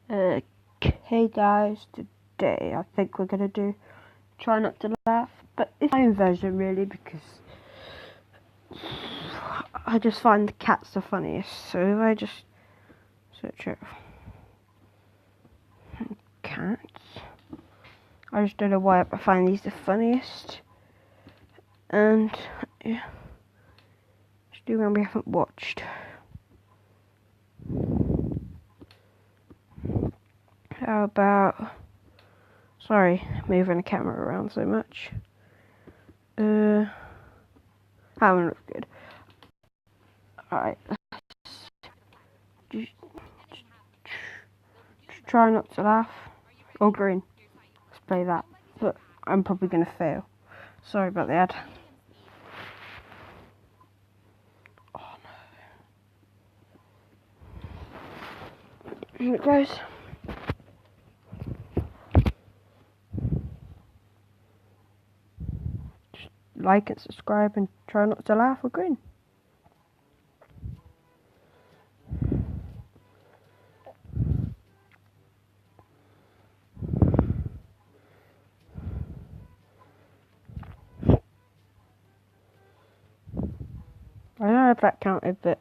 Hey guys, today I think we're gonna do Try Not to Laugh, but it's my own version really because I just find the cats the funniest. So if I just search it, cats, I just don't know why I find these the funniest. And yeah, just do one we haven't watched. How about? Sorry, moving the camera around so much. That one looks good. Alright, just try not to laugh. Or green. Let's play that. But I'm probably going to fail. Sorry about that. Oh no. Here it goes. Just like and subscribe and try not to laugh or grin. I don't know if that counted, but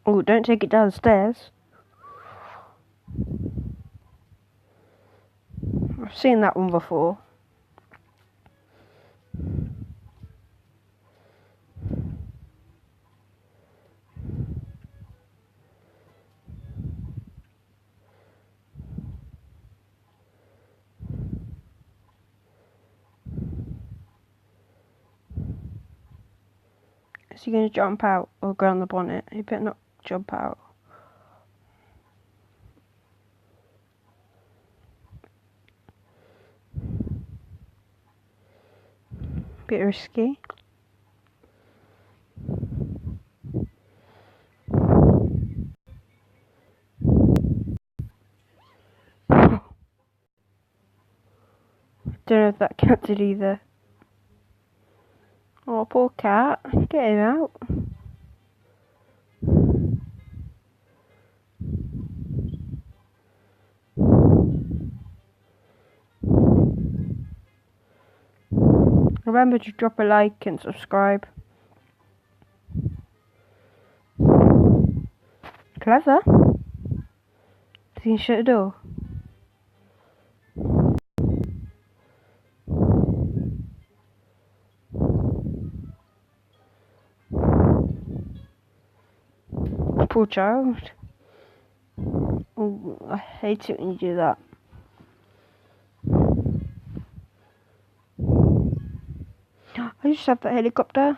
oh, don't take it downstairs. I've seen that one before. Is he going to jump out or go on the bonnet? He better not jump out. Bit risky. Don't know if that counted either. Oh, poor cat. Get him out. Remember to drop a like and subscribe. Clever. Is he gonna shut the door? Poor child. Oh, I hate it when you do that. I just have that helicopter.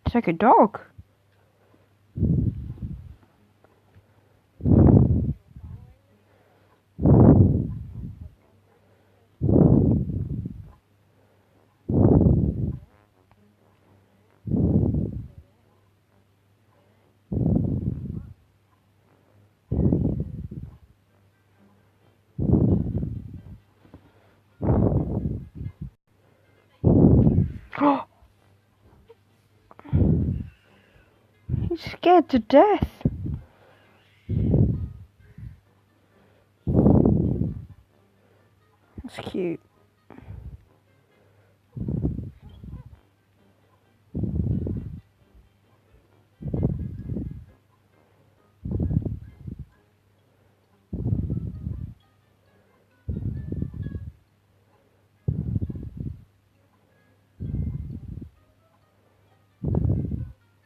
It's like a dog. He's scared to death. That's cute.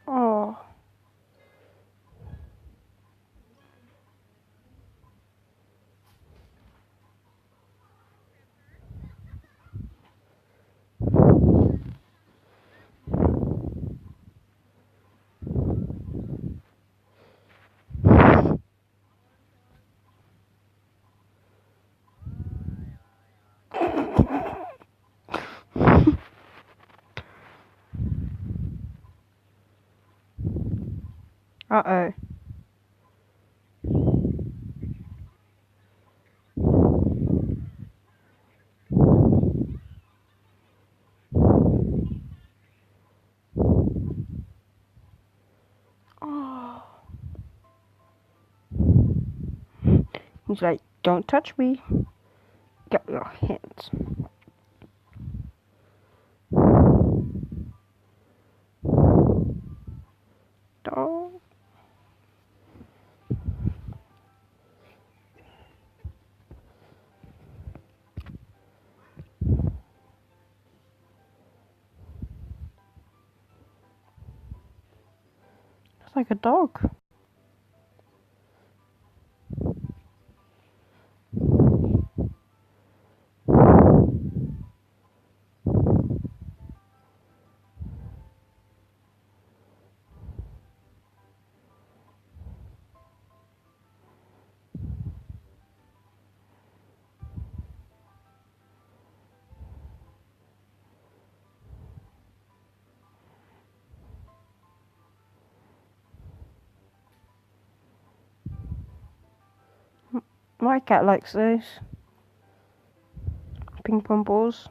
Oh. Uh-oh. Oh. He's like, don't touch me. Get your hands. Don't. It's like a dog. My cat likes those ping pong balls.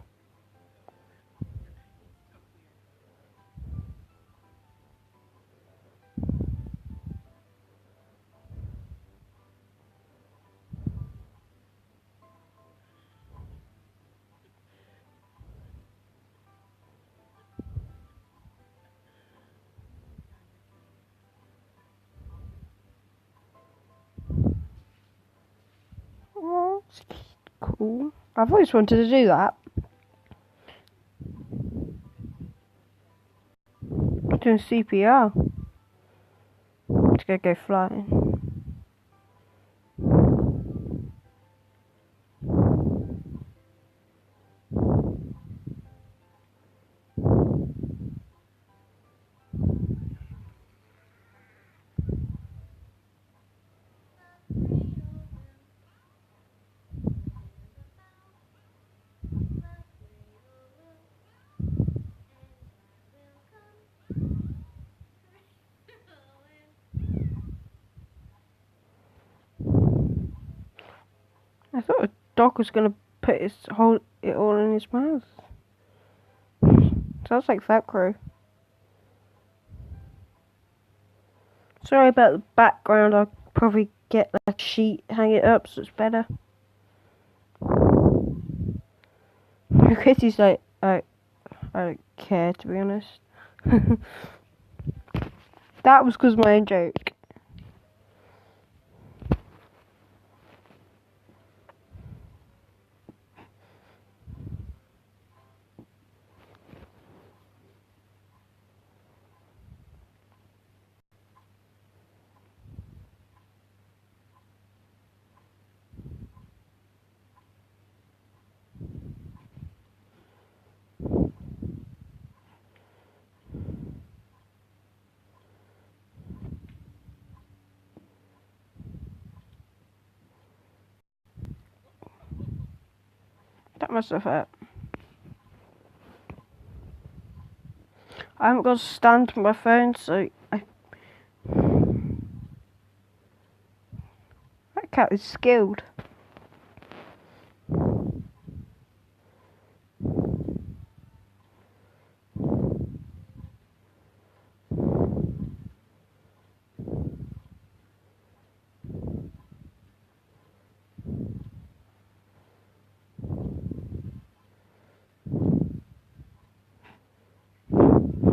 Oh, it's cool. I've always wanted to do that. Doing CPR. To go flying. I thought a dog was gonna put it all in his mouth. Sounds like Velcro. Sorry about the background. I'll probably get a sheet, hang it up so it's better. Because he's like, I don't care, to be honest. That was because my own joke. That must have hurt. I haven't got a stand for my phone, so that cat is skilled.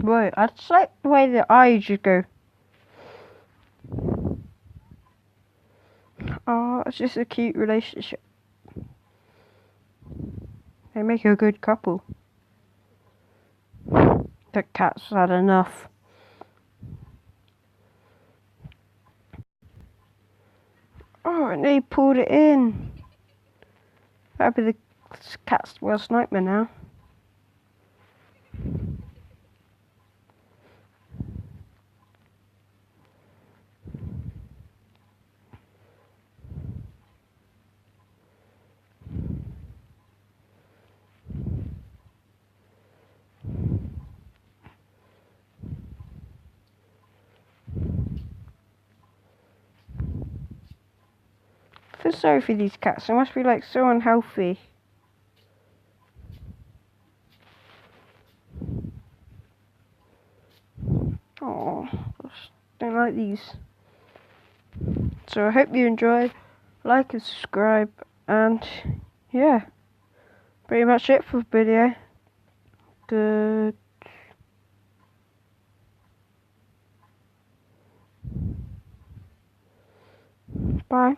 Right, I just like the way the eyes just go. Oh, it's just a cute relationship. They make a good couple. The cat's had enough. Oh, and they pulled it in. That'd be the cat's worst nightmare now. feel sorry for these cats. They must be like so unhealthy. Oh, I just don't like these. So I hope you enjoy. Like and subscribe. And yeah, pretty much it for the video. Good. Bye.